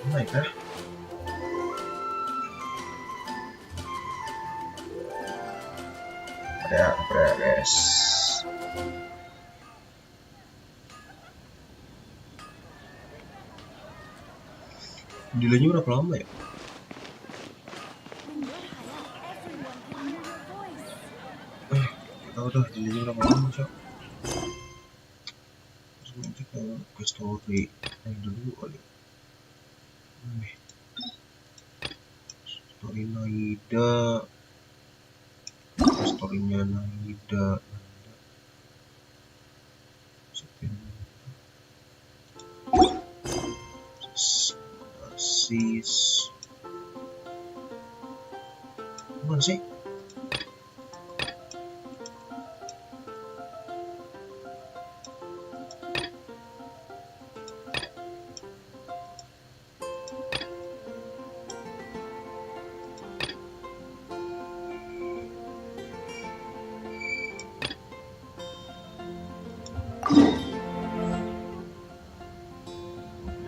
Naik kah? Ada guys. Delaynya berapa lama ya? Kita udah delaynya berapa lama cok? Terus nanti ke story yang dulu kali. Story Naida, storynya Naida. Sis, mana sih?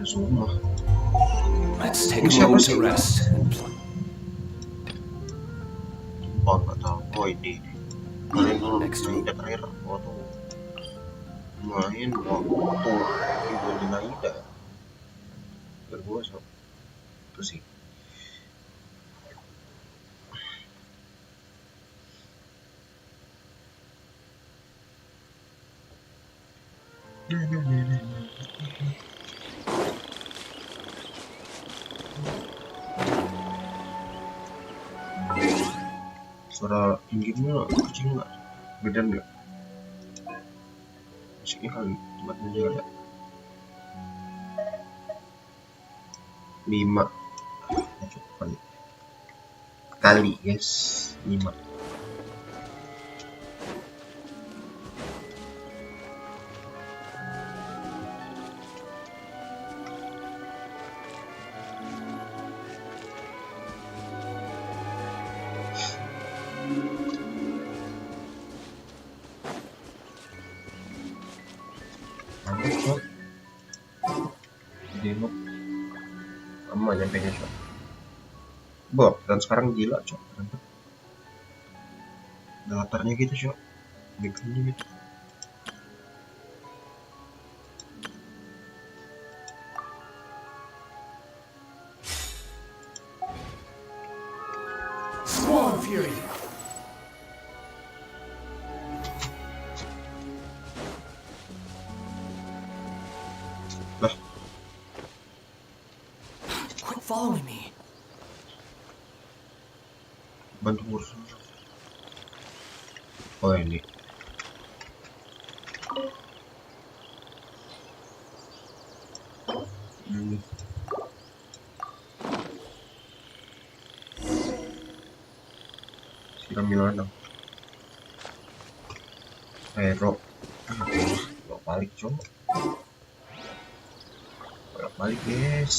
Semua. Let's take a moment to rest. Oh, nggak tahu. Oh ini. Kalian dulu Naida terakhir waktu main waktu ibu Naida. Berdua so. Itu sih. Suara pinggirnya kecil nggak? Beda nggak? Musiknya kali tempatnya juga ada 5 kali guys, 5. Demo lama nyampe nya cok. Dan sekarang gila cok. Latarnya gitu cok. Backgroundnya gitu. Swarm Fury. Quit following me. Bantu urusan. Oh ini. Siram Milano. Hero. Bolak balik cok. Bolak balik guys.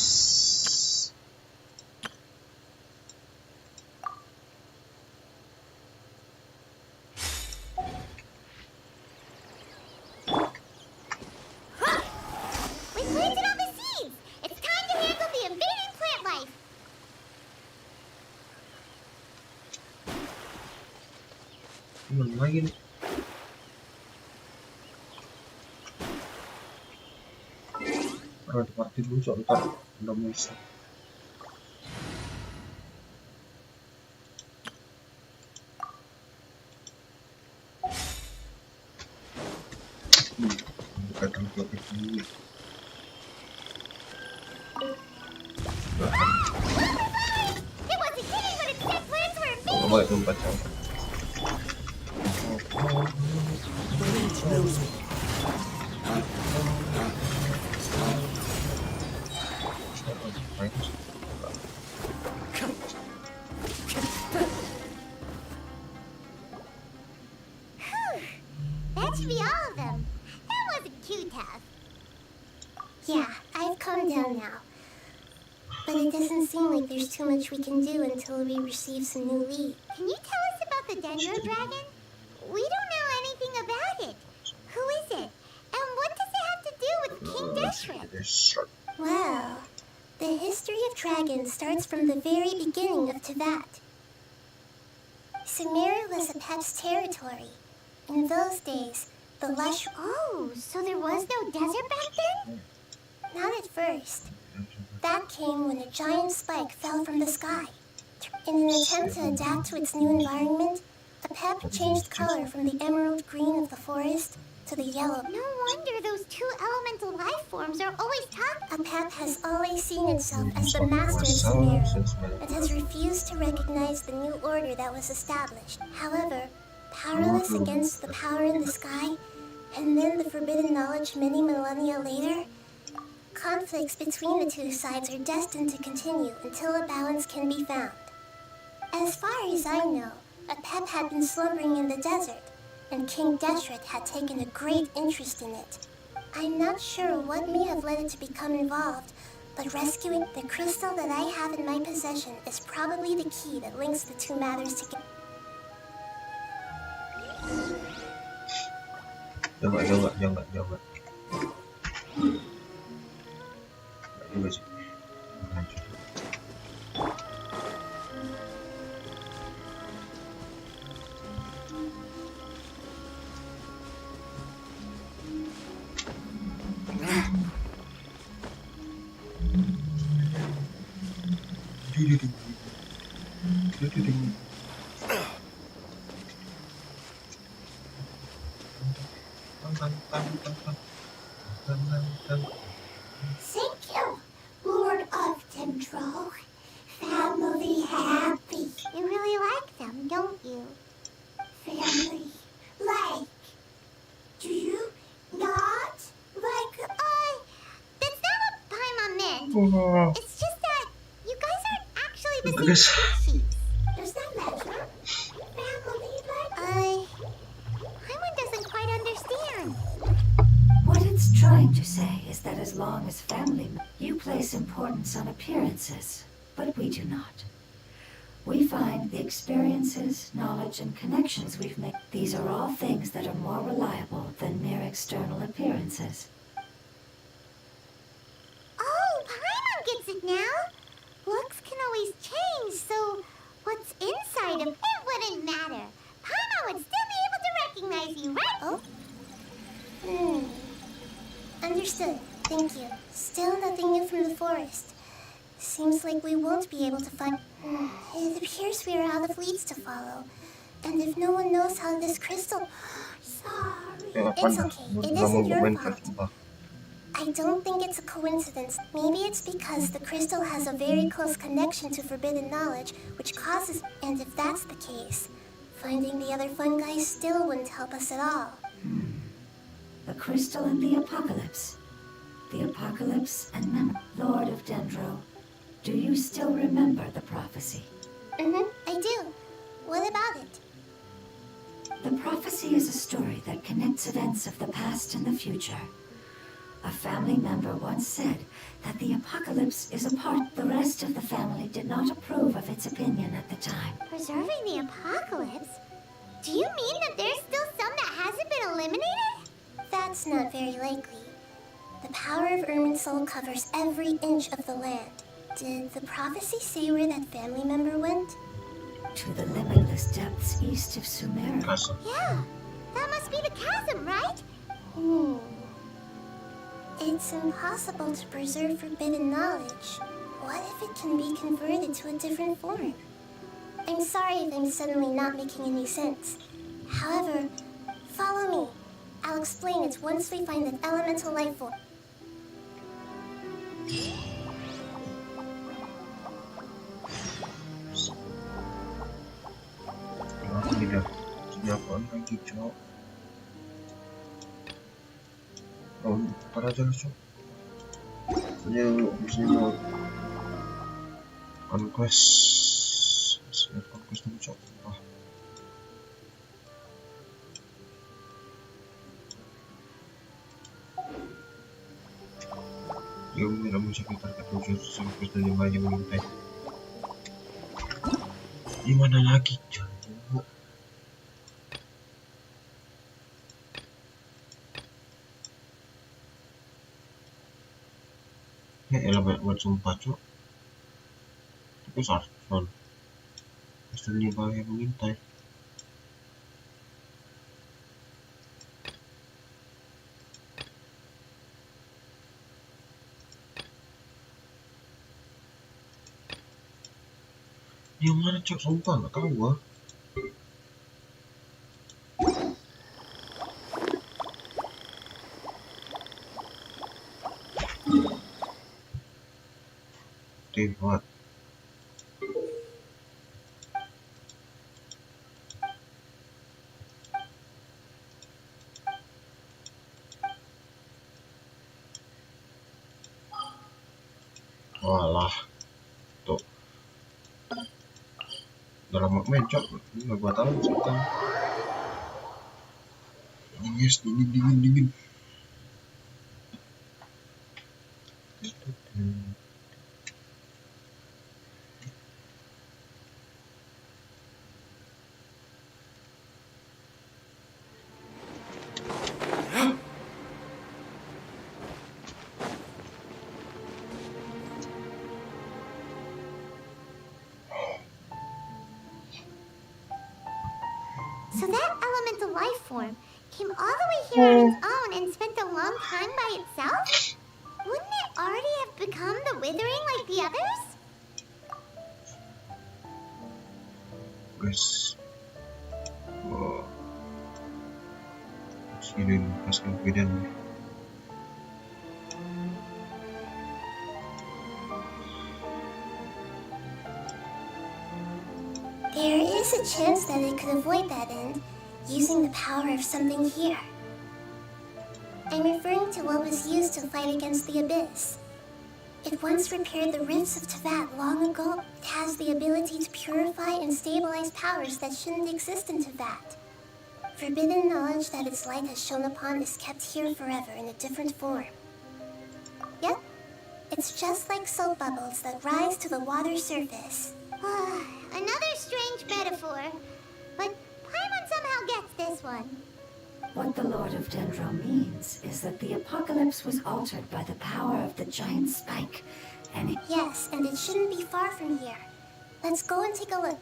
Mana lagi nih? Party dulu cok, ntar udah musuh. Bukan tempat ini. Oh, boleh tempat cok. That should be all of them. That wasn't cute, Taff. Yeah, I've calmed down now. But it doesn't seem like there's too much we can do until we receive some new lead. Can you tell us about the Dendro Dragon? We don't know anything about it. Who is it? And what does it have to do with King Deshret? Deshret. Well, the history of dragons starts from the very beginning of Teyvat. Sumeru was Apep's territory. In those days, the lush... Oh, so there was no desert back then? Not at first. That came when a giant spike fell from the sky. In an attempt to adapt to its new environment, Apep changed color from the emerald green of the forest to the yellow. No wonder those two elemental life forms are always talking. Apep has always seen itself as the master of Sumeru. It has refused to recognize the new order that was established. However, powerless against the power in the sky, and then the forbidden knowledge many millennia later, conflicts between the two sides are destined to continue until a balance can be found. As far as I know, Apep had been slumbering in the desert, and King Deshret had taken a great interest in it. I'm not sure what may have led it to become involved, but rescuing the crystal that I have in my possession is probably the key that links the two matters together. Jangan. Juga sih. Lanjut. Thank you, Lord of Dendro. Family happy. You really like them, don't you? Family like. Do you not like? That's not what Paimon meant. It's just that you guys aren't actually the same species. Does that matter? Family like. Paimon doesn't quite understand. What it's trying to say is that as long as family, you place importance on appearances, but we do not. We find the experiences, knowledge, and connections we've made. These are all things that are more reliable than mere external appearances. Oh, Paimon gets it now. Looks can always change, so what's inside of it wouldn't matter. Paimon would still be able to recognize you, right? Oh? Understood. Thank you. Still nothing new from the forest. Seems like we won't be able to find... It appears we are out of leads to follow. And if no one knows how this crystal... Sorry. It's okay. It isn't your fault. I don't think it's a coincidence. Maybe it's because the crystal has a very close connection to forbidden knowledge, which causes... And if that's the case, finding the other fun guys still wouldn't help us at all. The crystal and the apocalypse. The apocalypse and Lord of Dendro. Do you still remember the prophecy? I do. What about it? The prophecy is a story that connects events of the past and the future. A family member once said that the apocalypse is a part the rest of the family did not approve of its opinion at the time. Preserving the apocalypse? Do you mean that there's still some that hasn't been eliminated? That's not very likely. The power of Irminsul covers every inch of the land. Did the prophecy say where that family member went? To the limitless depths east of Sumeru. Yeah, that must be the chasm, right? It's impossible to preserve forbidden knowledge. What if it can be converted to a different form? I'm sorry if I'm suddenly not making any sense. However, follow me. I'll explain it once we find an elemental life form. Kenapa tidak apaan lagi, Cok? Oh, para aja, Cok. Ayo, bisnya conquest. Conquest dulu, Cok. Yung naman sekitar ketujuh sampai 5 yang mengintai. Gimana lagi, Cok? Ya elah banyak buat sumpah cok. Tapi Sarson pastinya bahaya mengintai. Yang mana cok, sumpah gak tahu gua. Tiba. Walah, tuh. Udah lama main cok, nggak gua tahu cerita. Yes, dingin. So that elemental life form came all the way here on its own and spent a long time by itself? Wouldn't it already have become the Withering like the others? Guys, sini kasih bidang. There is a chance that it could avoid that end, using the power of something here. I'm referring to what was used to fight against the Abyss. It once repaired the rifts of Teyvat long ago. It has the ability to purify and stabilize powers that shouldn't exist in Teyvat. Forbidden knowledge that its light has shone upon is kept here forever in a different form. Yep, it's just like soap bubbles that rise to the water surface. Another strange metaphor, but Paimon somehow gets this one. What the Lord of Dendro means is that the apocalypse was altered by the power of the giant spike, and it... Yes, and it shouldn't be far from here. Let's go and take a look.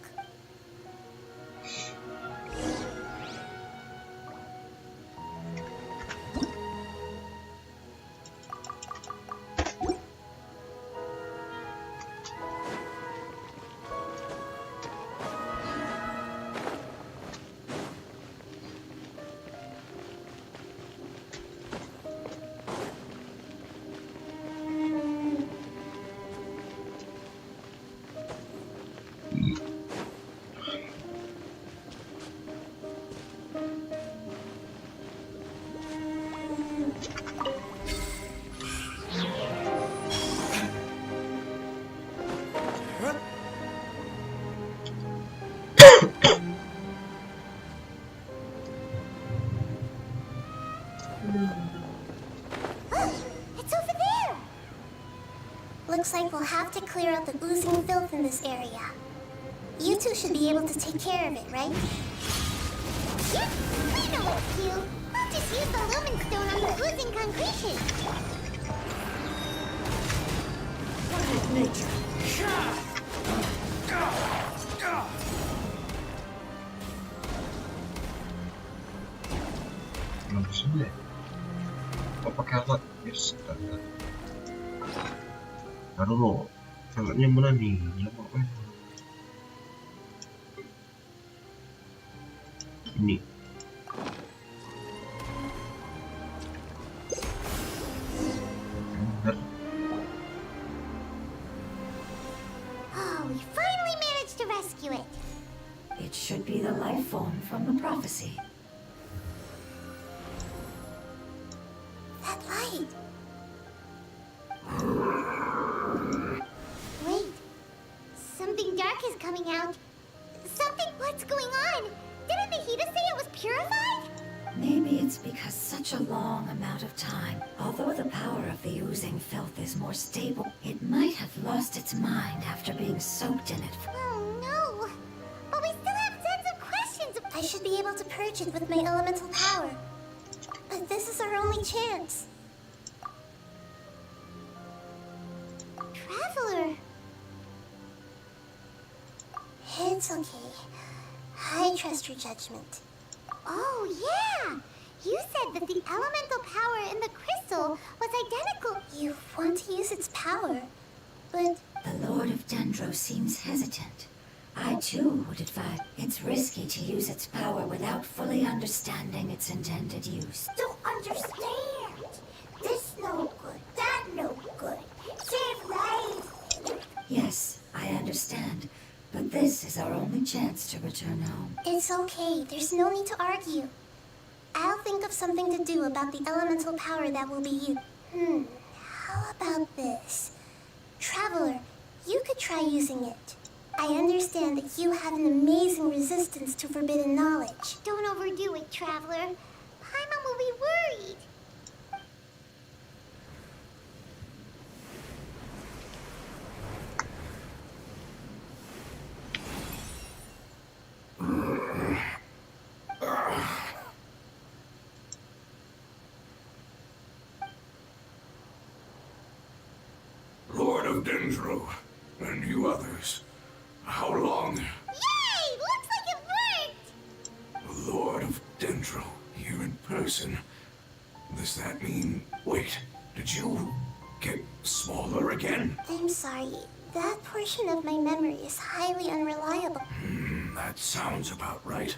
It's over there! Looks like we'll have to clear out the oozing filth in this area. You two should be able to take care of it, right? Yep, I know it's you. I'll just use the lumen stone on the oozing concretion. What is nature? Belum sini ya? Oh pakai alat, yes. Taruh lo, alatnya mana nih? Lama kan? Ini. Bener. Oh, we finally managed to rescue it. It should be the life form from the prophecy. That light. Wait. Something dark is coming out. Something... What's going on? Didn't Nahida say it was purified? Maybe it's because such a long amount of time. Although the power of the oozing filth is more stable, it might have lost its mind after being soaked in it. Oh no. But we still have tons of questions. I should be able to purge it with my elemental power. But this is our only chance. Traveler. It's okay. I trust your judgment. Oh, yeah! You said that the elemental power in the crystal was identical. You want to use its power, but... The Lord of Dendro seems hesitant. I too would advise it's risky to use its power without fully understanding its intended use. Don't understand! This no good, that no good. Save lives! Yes, I understand. But this is our only chance to return home. It's okay. There's no need to argue. I'll think of something to do about the elemental power that will be used. How about this? Traveler, you could try using it. I understand that you have an amazing resistance to forbidden knowledge. Don't overdo it, Traveler. Paimon will be worried. Lord of Dendro, and you others, how long? Yay! Looks like it worked! Lord of Dendro, here in person. Does that mean... Wait, did you get smaller again? I'm sorry. That portion of my memory is highly unreliable. That sounds about right.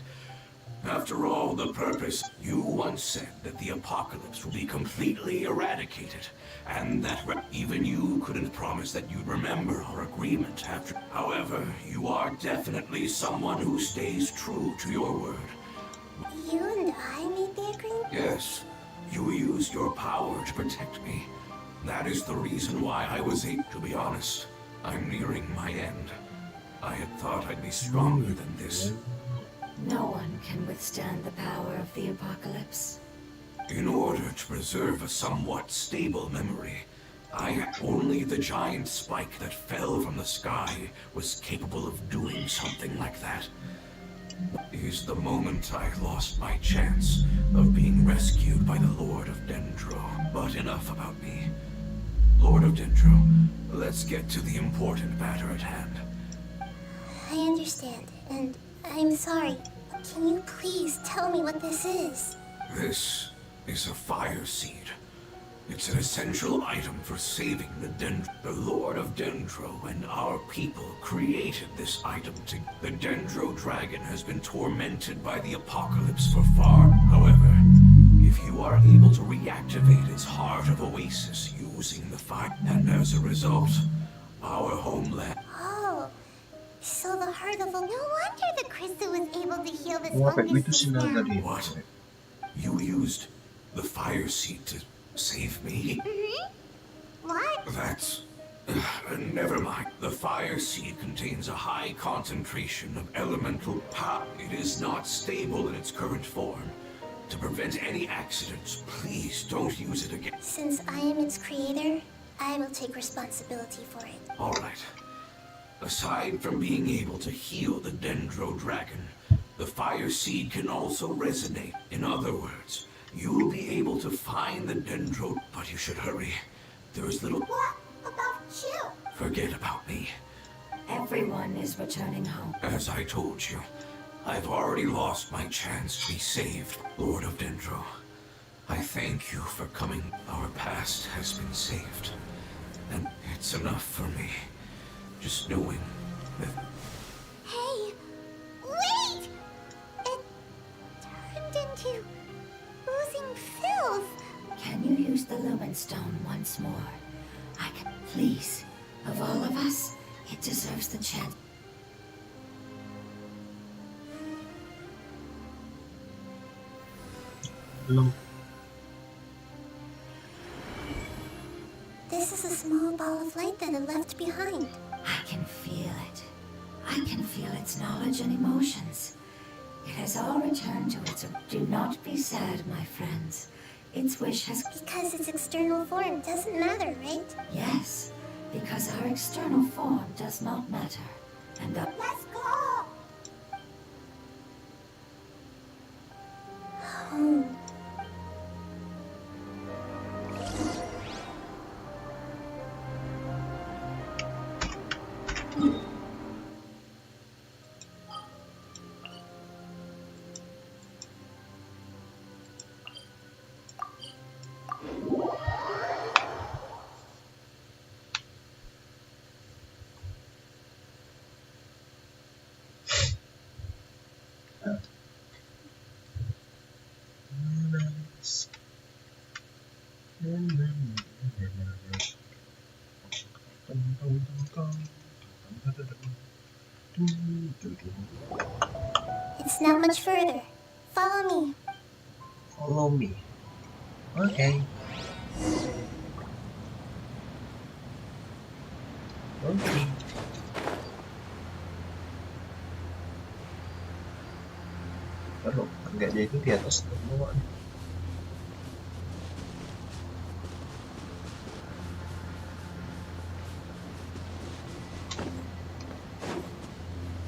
After all, the purpose... You once said that the apocalypse will be completely eradicated, and that even you couldn't promise that you'd remember our agreement after... However, you are definitely someone who stays true to your word. You and I made the agreement? Yes, you used your power to protect me. That is the reason why I was able... To be honest, I'm nearing my end. I had thought I'd be stronger than this. No one can withstand the power of the apocalypse. In order to preserve a somewhat stable memory, only the giant spike that fell from the sky was capable of doing something like that. Is the moment I lost my chance of being rescued by the Lord of Dendro. But enough about me. Lord of Dendro, let's get to the important matter at hand. I understand, and I'm sorry. Can you please tell me what this is? This is a fire seed. It's an essential item for saving the Dendro. The Lord of Dendro and our people created this item to... The Dendro dragon has been tormented by the apocalypse for far. However, if you are able to reactivate its heart of oasis using the fire, and as a result, our homeland... Oh, so the heart of a... No wonder the crystal was able to heal this Apa fungus itu just sinar now. tadi? What? You used the fire seed to save me? What? That's... never mind. The fire seed contains a high concentration of elemental power. It is not stable in its current form. To prevent any accidents, please don't use it again. Since I am its creator, I will take responsibility for it. All right. Aside from being able to heal the Dendro dragon, the fire seed can also resonate. In other words, you'll be able to find the Dendro, but you should hurry. There is little... What about you? Forget about me. Everyone is returning home. As I told you, I've already lost my chance to be saved, Lord of Dendro. I thank you for coming. Our past has been saved. And it's enough for me. Just knowing that... Hey, wait! It turned into oozing filth. Can you use the Lumen Stone once more? I can... Please. Of all of us, it deserves the chance. Belum. This is a small ball of light that it left behind. I can feel it. I can feel its knowledge and emotions. It has all returned to its... Do not be sad, my friends. Its wish has... Because its external form doesn't matter, right? Yes, because our external form does not matter. And Let's go! Home. It's not much further. Follow me. Follow me. Okay. Okay. Taruh, enggak dia itu di atas atau di bawah?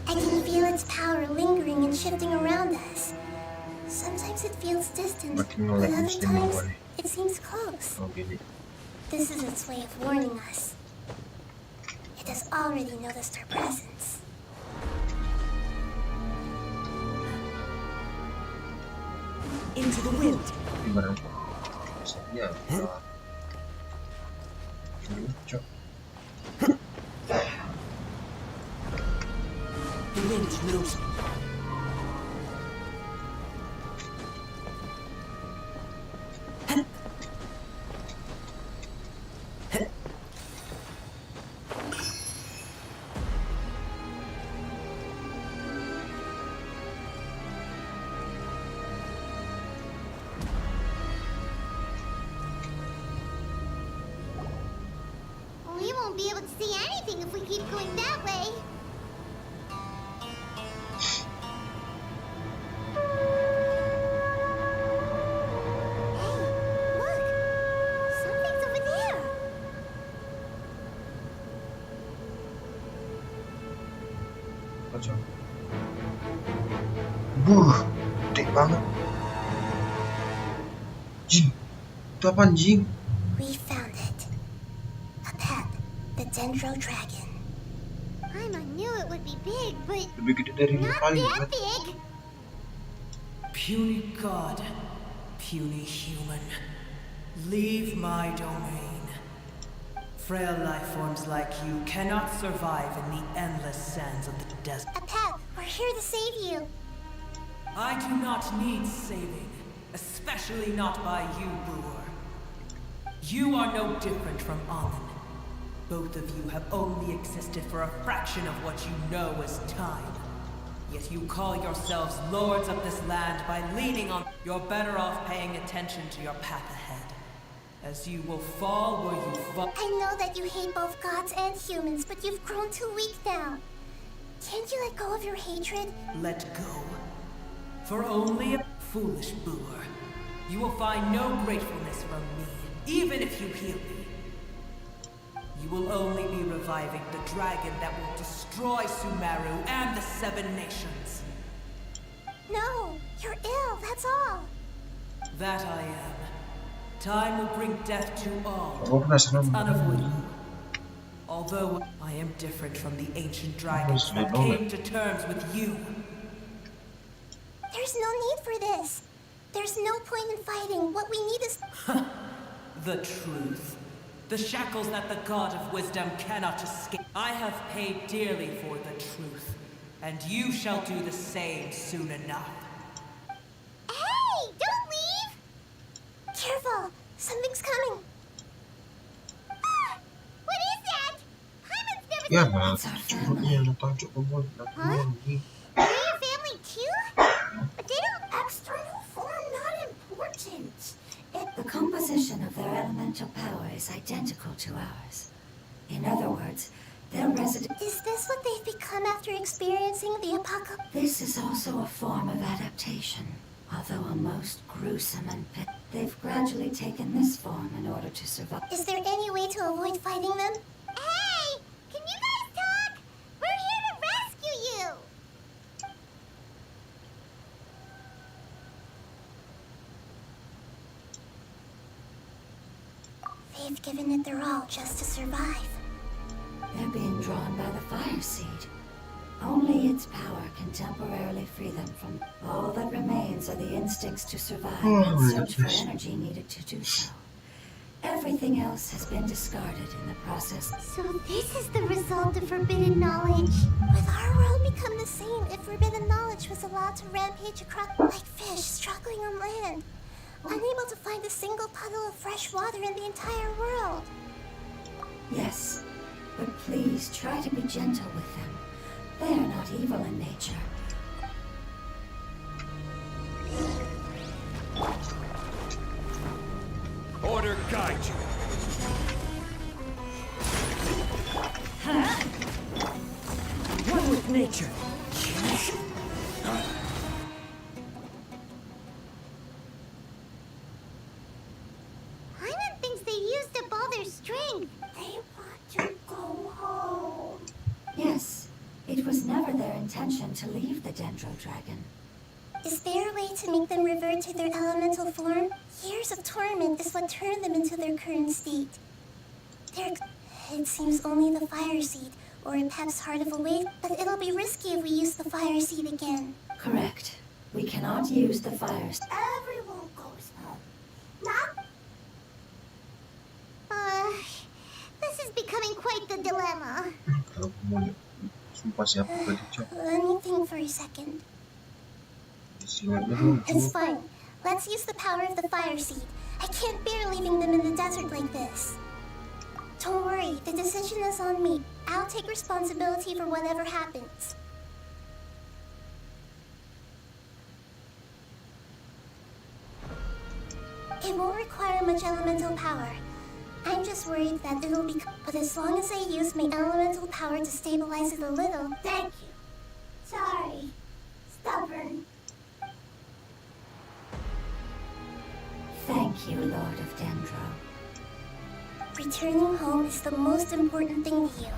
I can feel its power lingering and shifting around us. Sometimes it feels distant, Makin but melek other mesti times boleh. it seems close. Oh gini. This is its way of warning us. It has already noticed our presence. Into the wind. Gimana? Misalnya lucu. The wind knows. We won't be able to see anything if we keep going that way. Hey, look! Something's over there. Macam. Buh, gede banget. Jing, itu apaan Jing? We found it. A pet, the Dendro Dragon. I knew it would be big, but Lebih gede dari ini not paling that kan? big. Puny god, puny human, leave my domain. Frail life forms like you cannot survive in the endless sands of the desert. A pet, we're here to save you. I do not need saving, especially not by you, Boor. You are no different from Amun. Both of you have only existed for a fraction of what you know as time. Yet you call yourselves lords of this land by leaning on... You're better off paying attention to your path ahead, as you will fall where you fall. I know that you hate both gods and humans, but you've grown too weak now. Can't you let go of your hatred? Let go. For only a foolish Boor. You will find no gratefulness from me, even if you heal me. You will only be reviving the dragon that will destroy Sumeru and the Seven Nations. No, you're ill, that's all. That I am. Time will bring death to all. Aku penasaran. It's unavoidable. Although I am different from the ancient dragons Yes, that I know came to terms with you. There's no need for this. There's no point in fighting. What we need is... The truth. The shackles that the god of wisdom cannot escape. I have paid dearly for the truth, and you shall do the same soon enough. Hey, don't leave! Careful, something's coming. Ah, what is that? Paimon's never Ya seen nggak, It's our family. cukupnya nonton cukup pun, Huh? Are you a family too? But they don't... External form not important. The composition of their elemental power is identical to ours. In other words, their resident... Is this what they've become after experiencing the apocalypse? This is also a form of adaptation, although a most gruesome and they've gradually taken this form in order to survive. Is there any way to avoid fighting them? Hey! Can you guys talk? We're here to rescue you! They've given it their all just to survive. They're being drawn by the fire seed. Only its power can temporarily free them from... All that remains are the instincts to survive and search for energy needed to do so. Everything else has been discarded in the process. So this is the result of forbidden knowledge. Would our world become the same if forbidden knowledge was allowed to rampage across like fish struggling on land? unable to find a single puddle of fresh water in the entire world. Yes, but please try to be gentle with them. They are not evil in nature. Order guide you. One with nature. Paimon thinks they used up all their strength. They want to go home. Yes, it was never their intention to leave the Dendro Dragon. Is there a way to make them revert to their elemental form? Years of torment is what turned them into their current state. It seems only the fire seed, or Pep's Heart of a Wave, but it'll be risky if we use the fire seed again. Correct. We cannot use the fires. Everyone goes home. Not... this is becoming quite the dilemma. Kalau aku mau lihat, sumpah siapa tadi cok. Let me think for a second. Silatnya dong. It's fine. Let's use the power of the fire seed. I can't bear leaving them in the desert like this. Don't worry, the decision is on me. I'll take responsibility for whatever happens. It won't require much elemental power. I'm just worried that it'll be... But as long as I use my elemental power to stabilize it a little... Thank you. Sorry. Stubborn. Thank you, Lord of Dendro. Returning home is the most important thing to you.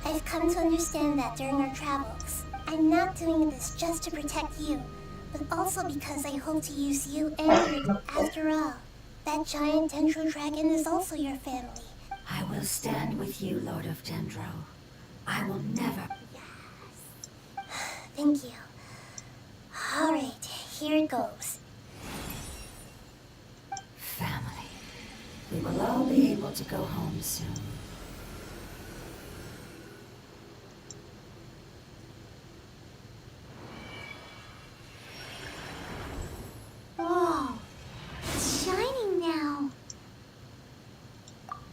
I've come to understand that during our travels. I'm not doing this just to protect you, but also because I hope to use you and your... After all, that giant Dendro Dragon is also your family. I will stand with you, Lord of Dendro. I will never... Thank you. Alright, here it goes. Family. We will all be able to go home soon. Whoa, it's shining now.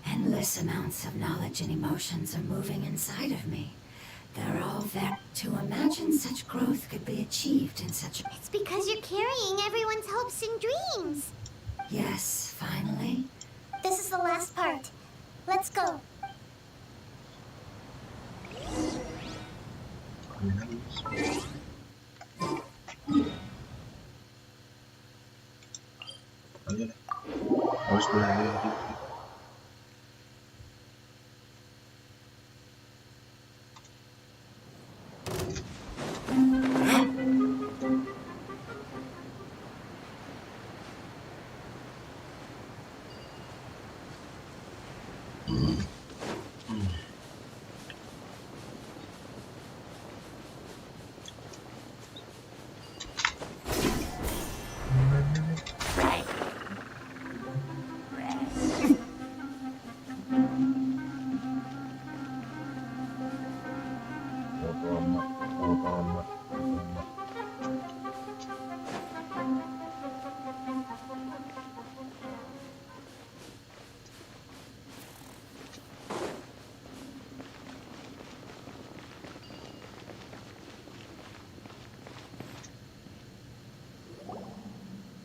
Endless amounts of knowledge and emotions are moving inside of me. They're all there. To imagine such growth could be achieved in such a... It's because you're carrying everyone's hopes and dreams. Yes, finally. This is the last part. Let's go. Ayo deh. Harus belajar gitu.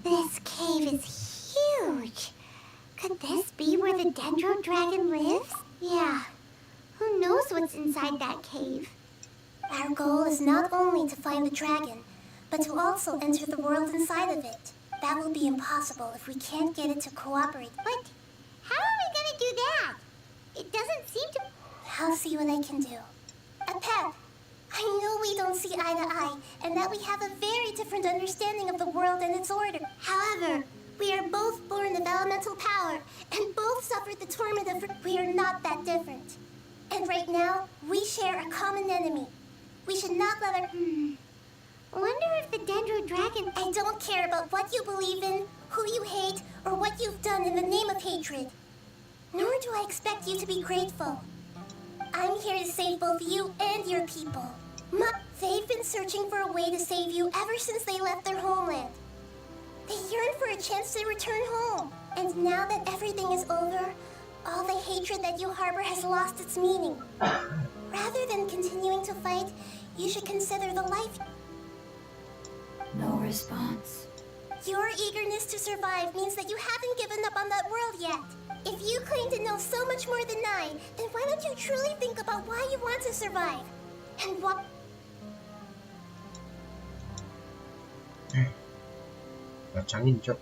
This cave is huge. Could this be where the Dendro Dragon lives? Yeah. Who knows what's inside that cave? Our goal is not only to find the dragon, but to also enter the world inside of it. That will be impossible if we can't get it to cooperate. But how are we gonna do that? It doesn't seem to... I'll see what I can do. Pep, I know we don't see eye to eye, and that we have a very different understanding of the world and its order. However, we are both born of elemental power, and both suffered the torment of... We are not that different. And right now, we share a common enemy. We should not let our... Wonder if the Dendro Dragon... I don't care about what you believe in, who you hate, or what you've done in the name of hatred. Nor do I expect you to be grateful. I'm here to save both you and your people. They've been searching for a way to save you ever since they left their homeland. They yearn for a chance to return home. And now that everything is over, all the hatred that you harbor has lost its meaning. Rather than continuing to fight, you should consider the life. No response. Your eagerness to survive means that you haven't given up on that world yet. If you claim to know so much more than I, then why don't you truly think about why you want to survive? And what... 장인이죠.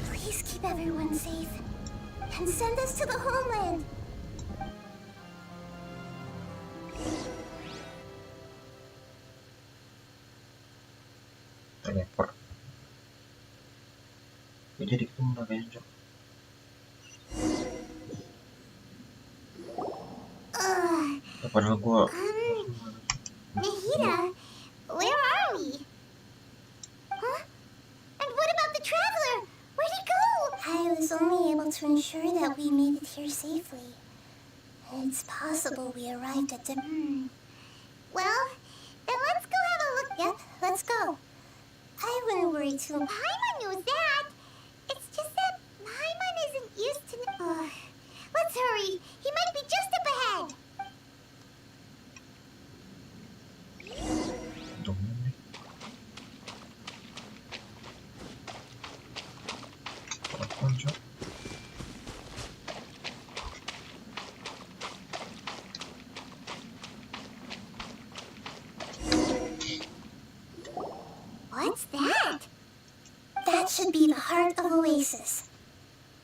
Please keep everyone safe. And send us to the homeland. Teleport. Jadi kita mau ngapain, Cok? Padahal gua Nahida, where are we? Huh? And what about the traveler? Where'd he go? I was only able to ensure that we made it here safely. It's possible we arrived at the... Well, then let's go have a look. Yep, let's go. I wouldn't worry too much. Paimon knows that. It's just that Paimon isn't used to... Let's hurry. He might be just up ahead. 동네. 먼저. What's that? That should be the heart of Oasis.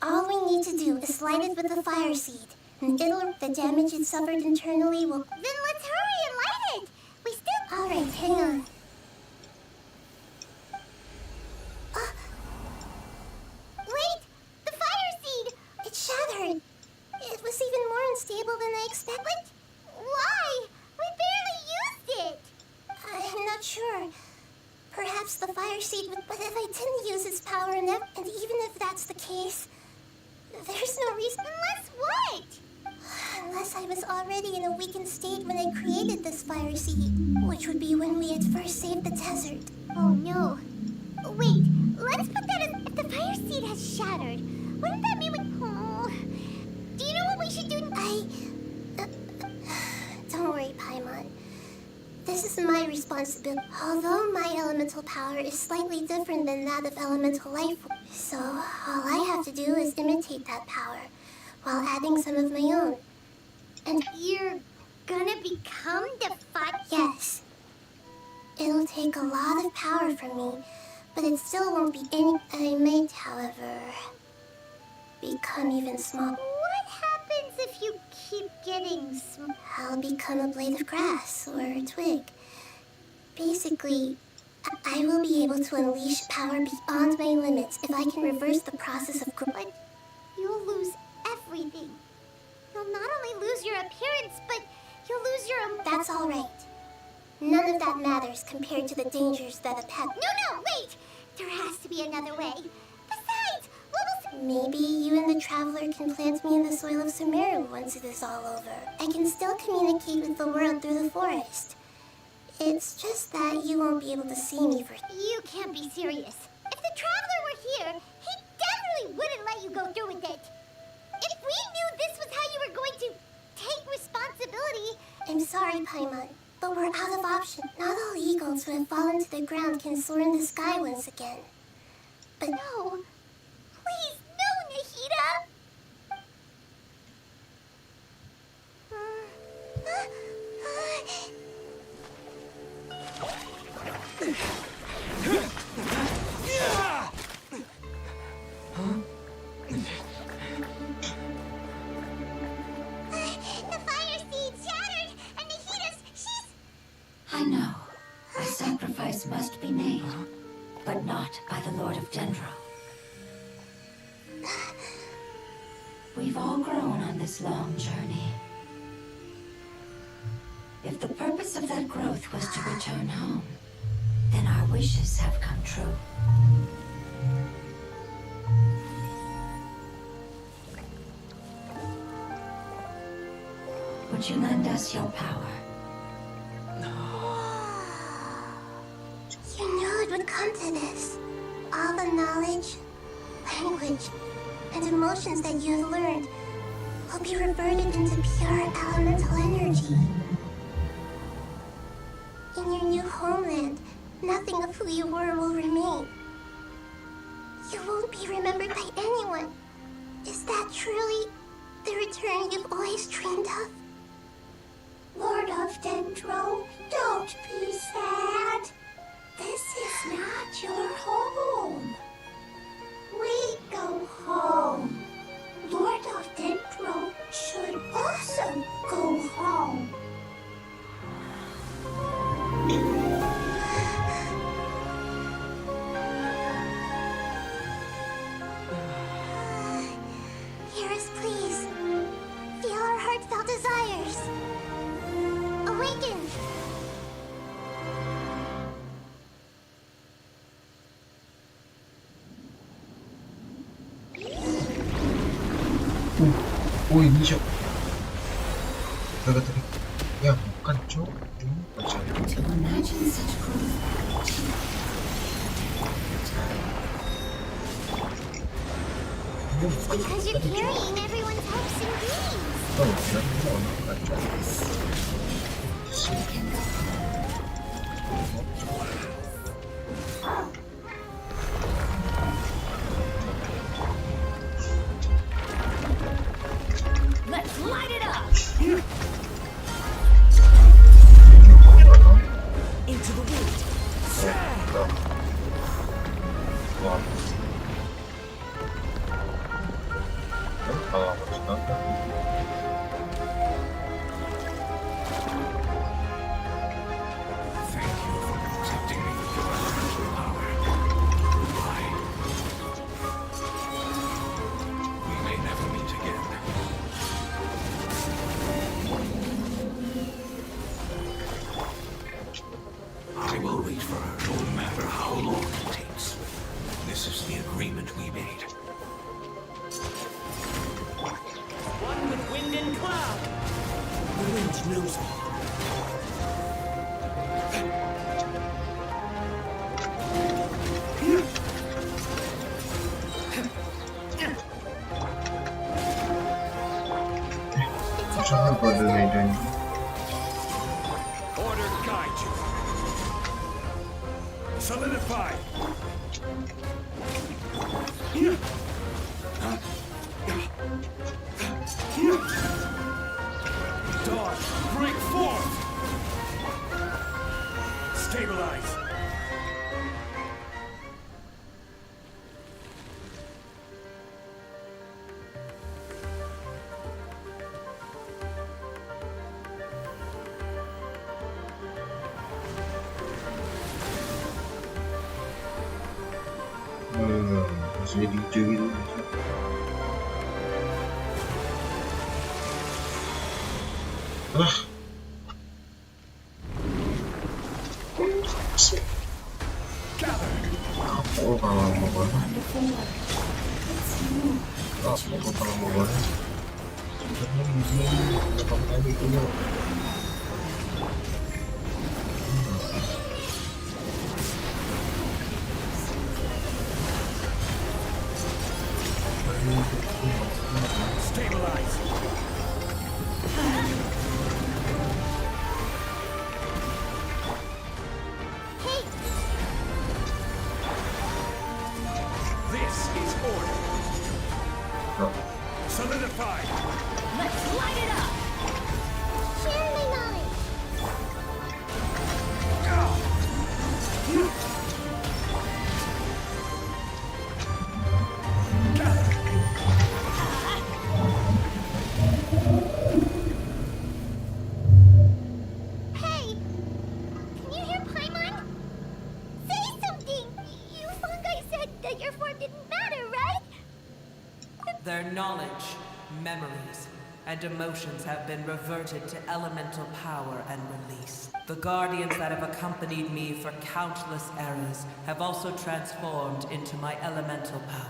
All we need to do is light it with the fire seed, and the damage it suffered internally will... Then let's hurry and light it. We still... Alright, hang on. Wait! The fire seed! It shattered. It was even more unstable than I expected. Why? We barely used it. I'm not sure. Perhaps the fire seed would... But if I didn't use its power enough, and even if that's the case, there's no reason... Unless what? Unless I was already in a weakened state when I created this fire seed, which would be when we had first saved the desert. Oh no. Wait, let's put that as... If the fire seed has shattered, wouldn't that mean we... Oh. Do you know what we should do? Don't worry, Paimon. This is my responsibility. Although my elemental power is slightly different than that of elemental life, so all I have to do is imitate that power, while adding some of my own. And you're gonna become the fire... Yes. It'll take a lot of power from me, but it still won't be any... I might, however, become even smaller. What happens if you keep getting I'll become a blade of grass or a twig. Basically, I will be able to unleash power beyond my limits if I can reverse the process of growth. But you'll lose everything. You'll not only lose your appearance, but you'll lose your... That's all right. None of that matters compared to the dangers that a pet... No, wait! There has to be another way. Besides, Maybe you and the Traveler can plant me in the soil of Sumeru once it is all over. I can still communicate with the world through the forest. It's just that you won't be able to see me for... You can't be serious. If the Traveler were here, he definitely wouldn't let you go through with it. If we knew this was how you were going to take responsibility... I'm sorry, Paimon, but we're out of options. Not all eagles who have fallen to the ground can soar in the sky once again. But No. Please, no, Nahida! The fire seed shattered, and she's... I know. A sacrifice must be made, but not by the Lord of Dendro. We've all grown on this long journey. If the purpose of that growth was to return home, then our wishes have come true. Would you lend us your power? come to this. All the knowledge, language, and emotions that you have learned will be reverted into pure elemental energy. In your new homeland, nothing of who you were will remain. You won't be remembered by anyone. Is that truly the return you've always dreamed of? Lord of Dendro, don't be sad. This is not your home. We go home. Lord of Dendro should also go home. Hear us, please. Feel our heartfelt desires. Awaken! 오, 이니셔. 내가 드릴게. 야, 못 쪽? 맞지? To imagine such growth. Because you're carrying everyone's hopes and dreams. 또 어디야? 맞죠? Let's light it up! Into the wind. 와. 아, 멋지다. Thank you for protecting me with your elemental power. We may never meet again. I will wait for her no matter how long it takes. This is the agreement we made. One with wind and cloud. The wind knows me. 추천한 거를 이런 Order guide you. Solidify. Dawn, break forth. Stabilize. 무슨 일이 저기로 아, 뭐가 먹어요? 아, 뭐가 먹어요? Stabilize. Hey, This is order. Solidify. Let's light it up! share my knowledge. Hey, can you hear Paimon? Say something. You fungi said that your form didn't matter, right? Their knowledge, memories, and emotions have been reverted to elemental power and release. The guardians that have accompanied me for countless eras have also transformed into my elemental power.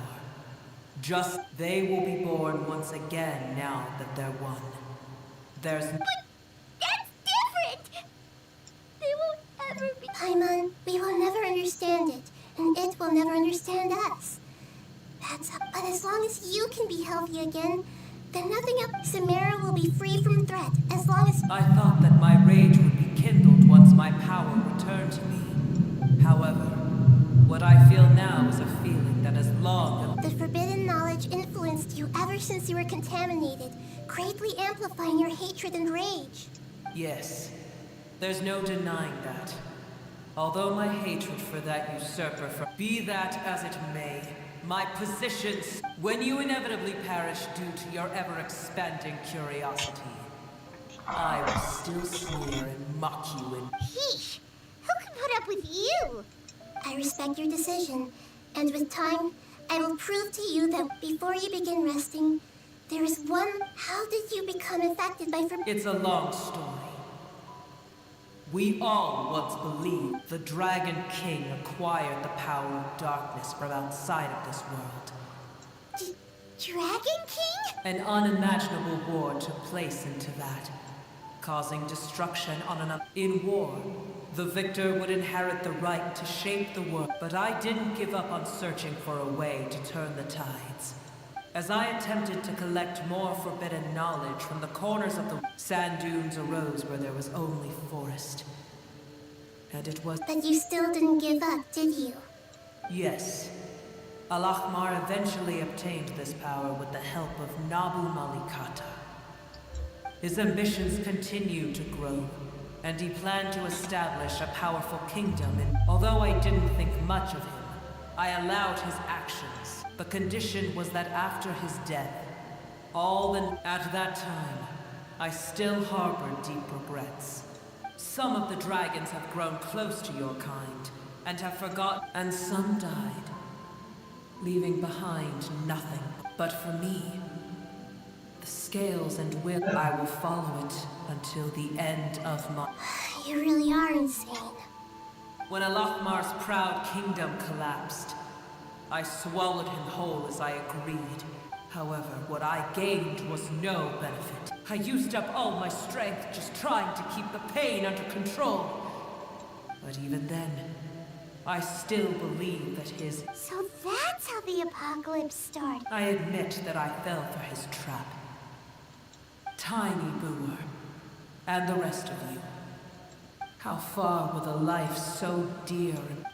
Just they will be born once again now that they're one. There's That's different! They won't ever be... Paimon, we will never understand it. and it will never understand us. But as long as you can be healthy again, then nothing else. Samara will be free from threat as long as... I thought that my rage would be kindled once my power returned to me. However, what I feel now is a feeling that as long as... The forbidden knowledge influenced you ever since you were contaminated, greatly amplifying your hatred and rage. Yes, there's no denying that. Although my hatred for that usurper be that as it may, my positions, when you inevitably perish due to your ever-expanding curiosity, I will still sneer and mock you in... Sheesh! Who can put up with you? I respect your decision, and with time, I will prove to you that before you begin resting, there is one... How did you become infected by It's a long story. We all once believed the Dragon King acquired the power of darkness from outside of this world. Dragon King? An unimaginable war took place into that, causing destruction on an... In war, the victor would inherit the right to shape the world, but I didn't give up on searching for a way to turn the tides. As I attempted to collect more forbidden knowledge from the corners of the sand dunes arose where there was only forest. And it was... But you still didn't give up, did you? Yes. Al-Ahmar eventually obtained this power with the help of Nabu Malikata. His ambitions continued to grow, and he planned to establish a powerful kingdom. And although I didn't think much of him, I allowed his actions. The condition was that after his death, at that time, I still harbored deep regrets. Some of the dragons have grown close to your kind, and have forgotten, and some died, leaving behind nothing. But for me, the scales and will, I will follow it until the end of my... You really are insane. When Al-Ahmar's proud kingdom collapsed, I swallowed him whole as I agreed. However, what I gained was no benefit. I used up all my strength just trying to keep the pain under control. But even then, I still believe that his... So that's how the apocalypse started. I admit that I fell for his trap. Tiny Booer, and the rest of you. How far will a life so dear and...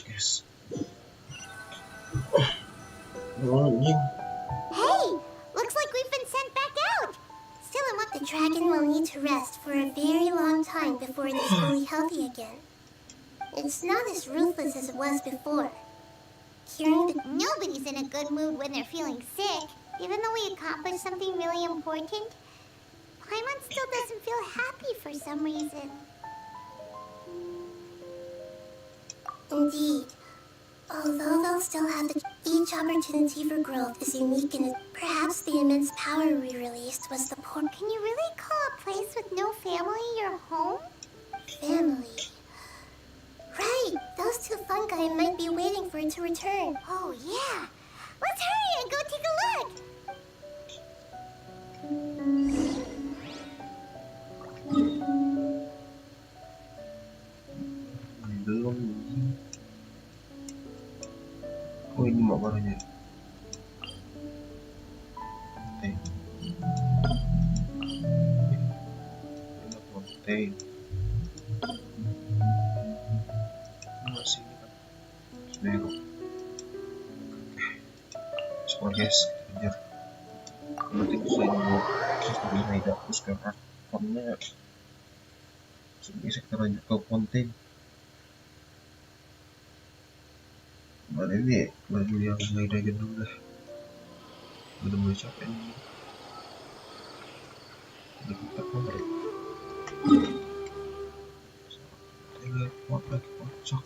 Yes. Anjing. Hey! Looks like we've been sent back out! Still, the dragon will need to rest for a very long time before it is fully healthy again. It's not as ruthless as it was before. Curing the... Nobody's in a good mood when they're feeling sick. Even though we accomplished something really important, Paimon still doesn't feel happy for some reason. Indeed. Although they'll still have each opportunity for growth is unique and perhaps the immense power we released was the poor... Can you really call a place with no family your home? Family. Right, those two fungi might be waiting for it to return. Oh yeah! Let's hurry and go take a look! Belum. Oh, ini mak barangnya. Teh. Enak banget teh. Masih Semeru. Semua guys, kejar. Nanti bisa ini terus tidak terus ke akunnya. Bisa kita lanjut ke konten. Kemarin ini lagu yang mulai dari dulu dah. Bener-bener capek nih. Udah kita komplek. Tinggal kuat lagi kocok.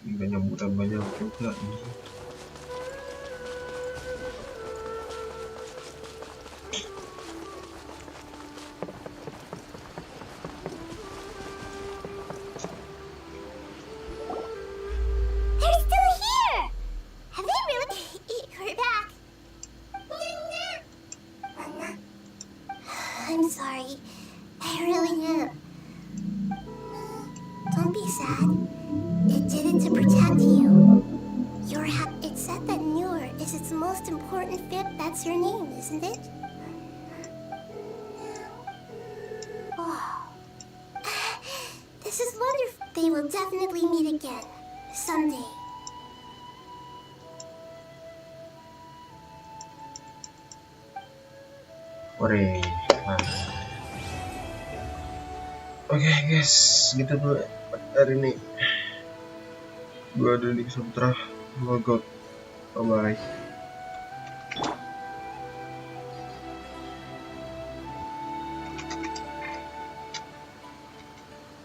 Ini gak nyambutan banyak juga nih. really am. Don't be sad. It did it to protect you. It's said that Noor is its most important fit. That's your name, isn't it? Oh. This is wonderful. They will definitely meet again. Someday. Ore, mantap. Oke guys, gitu dulu hari ini. Gua Doni Sutra, logout. Bye bye.